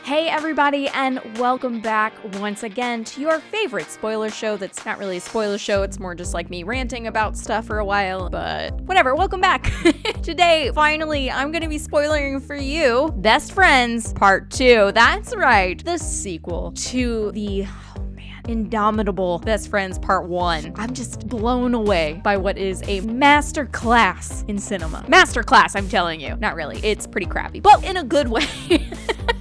Hey everybody, and welcome back once again to your favorite spoiler show that's not really a spoiler show, it's more just like me ranting about stuff for a while, but whatever, welcome back. Today, finally, I'm gonna be spoiling for you Best Friends Part 2. That's right, the sequel to the Indomitable Best Friends Part 1. I'm just blown away by what is a master class in cinema. Master class, I'm telling you. Not really. It's pretty crappy, but in a good way.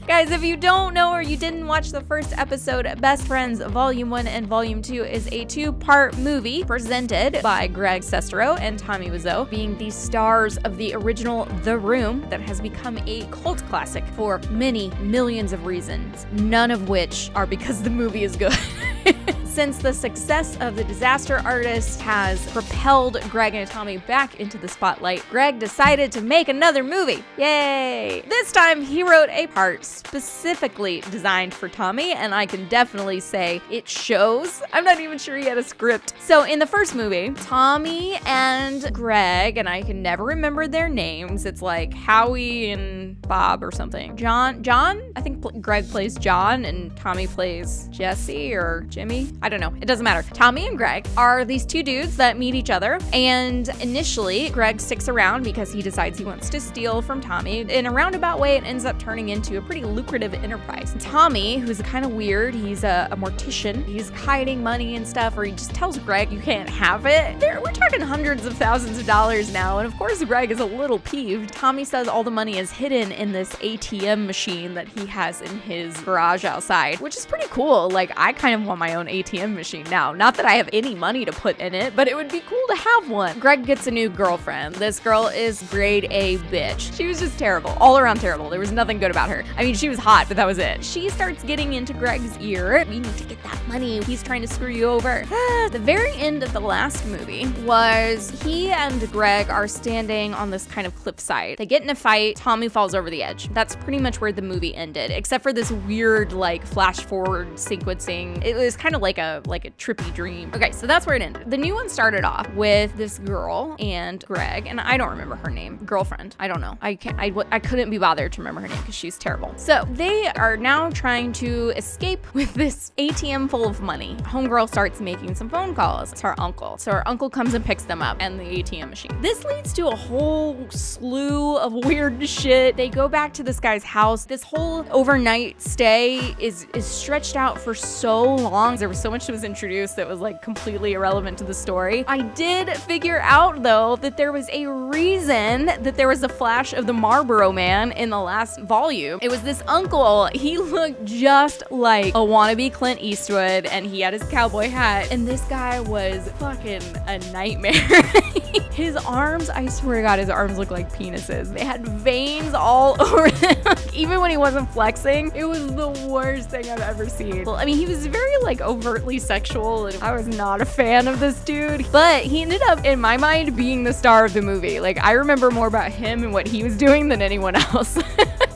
Guys, if you don't know or you didn't watch the first episode, Best Friends Volume 1 and Volume 2 is a two-part movie presented by Greg Sestero and Tommy Wiseau, being the stars of the original The Room that has become a cult classic for many millions of reasons, none of which are because the movie is good. Since the success of The Disaster Artist has propelled Greg and Tommy back into the spotlight, Greg decided to make another movie. Yay! This time he wrote a part specifically designed for Tommy, and I can definitely say it shows. I'm not even sure he had a script. So in the first movie, Tommy and Greg, and I can never remember their names, it's like Howie and Bob or something. John? I think Greg plays John and Tommy plays Jesse or Jimmy. I don't know. It doesn't matter. Tommy and Greg are these two dudes that meet each other, and initially Greg sticks around because he decides he wants to steal from Tommy. In a roundabout way, it ends up turning into a pretty lucrative enterprise. Tommy, who's kind of weird, he's a mortician. He's hiding money and stuff, or he just tells Greg you can't have it. We're talking hundreds of thousands of dollars now, and of course Greg is a little peeved. Tommy says all the money is hidden in this ATM machine that he has in his garage outside, which is pretty cool. Like, I kind of want my own ATM machine now. Not that I have any money to put in it, but it would be cool to have one. Greg gets a new girlfriend. This girl is grade A bitch. She was just terrible. All around terrible. There was nothing good about her. I mean, she was hot, but that was it. She starts getting into Greg's ear. We need to get that money. He's trying to screw you over. The very end of the last movie was he and Greg are standing on this kind of cliffside. They get in a fight. Tommy falls over the edge. That's pretty much where the movie ended, except for this weird, like, flash forward sequencing. It was kind of like a trippy dream. Okay, so that's where it ended. The new one started off with this girl and Greg, and I don't remember her name. Girlfriend. I don't know. I couldn't be bothered to remember her name because she's terrible. So they are now trying to escape with this ATM full of money. Homegirl starts making some phone calls to her uncle. So her uncle comes and picks them up and the ATM machine. This leads to a whole slew of weird shit. They go back to this guy's house. This whole overnight stay is stretched out for so long. There was so much that was introduced that was like completely irrelevant to the story. I did figure out though that there was a reason that there was a flash of the Marlboro Man in the last volume. It was this uncle. He looked just like a wannabe Clint Eastwood, and he had his cowboy hat, and this guy was fucking a nightmare. His arms, I swear to God, his arms looked like penises. They had veins all over them. Even when he wasn't flexing, it was the worst thing I've ever seen. Well, I mean, he was very like overtly sexual, and I was not a fan of this dude, but he ended up, in my mind, being the star of the movie. Like, I remember more about him and what he was doing than anyone else.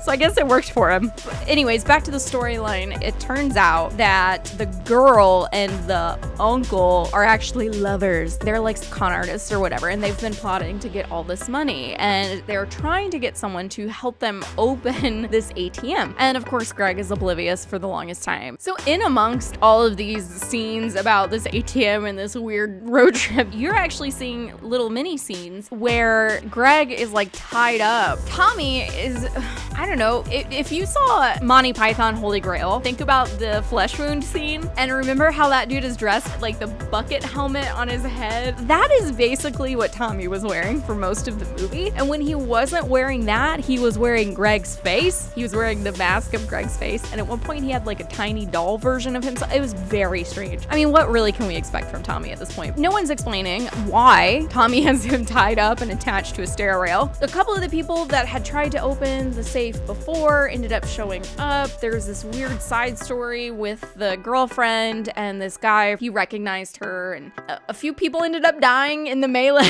So I guess it worked for him. But anyways, back to the storyline. It turns out that the girl and the uncle are actually lovers. They're like con artists or whatever, and they've been plotting to get all this money, and they're trying to get someone to help them open this ATM. And of course, Greg is oblivious for the longest time. So in amongst all of these scenes about this ATM and this weird road trip, you're actually seeing little mini scenes where Greg is like tied up. Tommy is, I don't know, if you saw Monty Python Holy Grail, think about the flesh wound scene and remember how that dude is dressed, like the bucket helmet on his head. That is basically what Tommy was wearing for most of the movie. And when he wasn't wearing that, he was wearing Greg's face. He was wearing the mask of Greg's face. And at one point he had like a tiny doll version of himself. It was very strange. I mean, what really can we expect from Tommy at this point? No one's explaining why Tommy has him tied up and attached to a stair rail. A couple of the people that had tried to open the safe before ended up showing up. There's this weird side story with the girlfriend and this guy. He recognized her, and a few people ended up dying in the melee.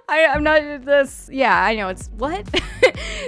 I'm not this. Yeah, I know it's what?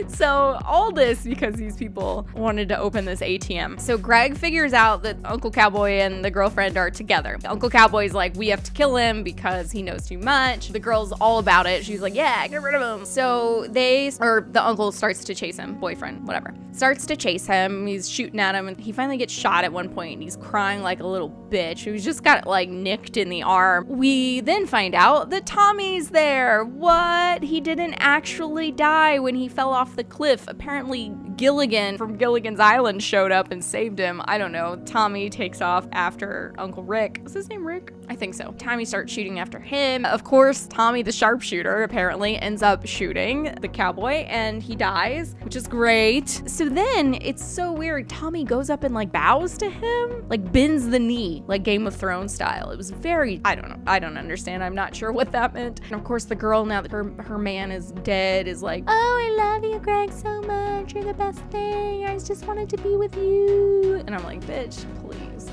So all this because these people wanted to open this ATM. So Greg figures out that Uncle Cowboy and the girlfriend are together. Uncle Cowboy's like, we have to kill him because he knows too much. The girl's all about it. She's like, yeah, get rid of him. So the uncle starts to chase him, boyfriend, whatever. Starts to chase him. He's shooting at him and he finally gets shot at one point and he's crying like a little bitch. He just got like nicked in the arm. We then find out that Tommy's there. What? He didn't actually die when he fell off the cliff. Apparently Gilligan from Gilligan's Island showed up and saved him. I don't know. Tommy takes off after Uncle Rick. Is his name Rick? I think so. Tommy starts shooting after him. Of course, Tommy the sharpshooter apparently ends up shooting the cowboy and he dies, which is great. So then it's so weird. Tommy goes up and like bows to him, like bends the knee, like Game of Thrones style. It was very, I don't know. I don't understand. I'm not sure what that meant. And of course the girl, now that her man is dead, is like, oh, I love you, Greg, so much. You're the best thing. I just wanted to be with you. And I'm like, bitch, please.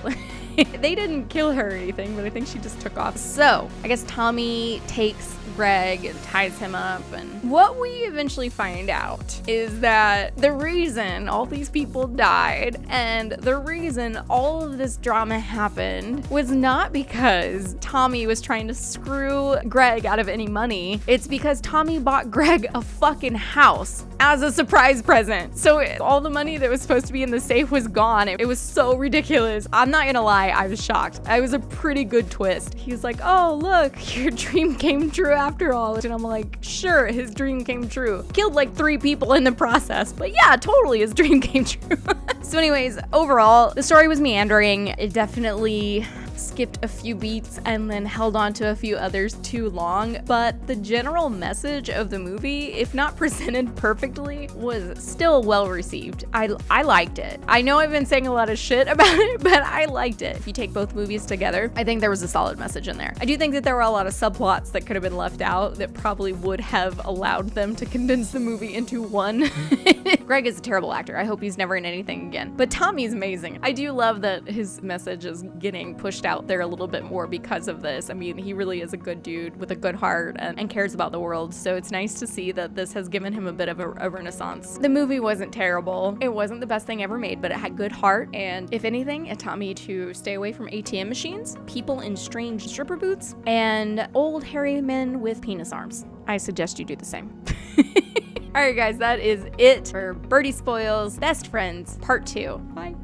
They didn't kill her or anything, but I think she just took off. So I guess Tommy takes Greg and ties him up, and what we eventually find out is that the reason all these people died and the reason all of this drama happened was not because Tommy was trying to screw Greg out of any money. It's because Tommy bought Greg a fucking house as a surprise present. So all the money that was supposed to be in the safe was gone. It was so ridiculous. I'm not gonna lie, I was shocked. It was a pretty good twist. He was like, oh, look, your dream came true after all. And I'm like, sure, his dream came true. Killed like 3 people in the process, but yeah, totally his dream came true. So anyways, overall, the story was meandering. It definitely skipped a few beats and then held on to a few others too long, but the general message of the movie, if not presented perfectly, was still well received. I liked it. I know I've been saying a lot of shit about it, but I liked it. If you take both movies together, I think there was a solid message in there. I do think that there were a lot of subplots that could have been left out that probably would have allowed them to condense the movie into one. Greg is a terrible actor. I hope he's never in anything again. But Tommy's amazing. I do love that his message is getting pushed out there a little bit more because of this. I mean, he really is a good dude with a good heart and cares about the world. So it's nice to see that this has given him a bit of a renaissance. The movie wasn't terrible. It wasn't the best thing ever made, but it had good heart. And if anything, it taught me to stay away from ATM machines, people in strange stripper boots, and old hairy men with penis arms. I suggest you do the same. Alright guys, that is it for Birdie Spoils Best Friends Part 2. Bye.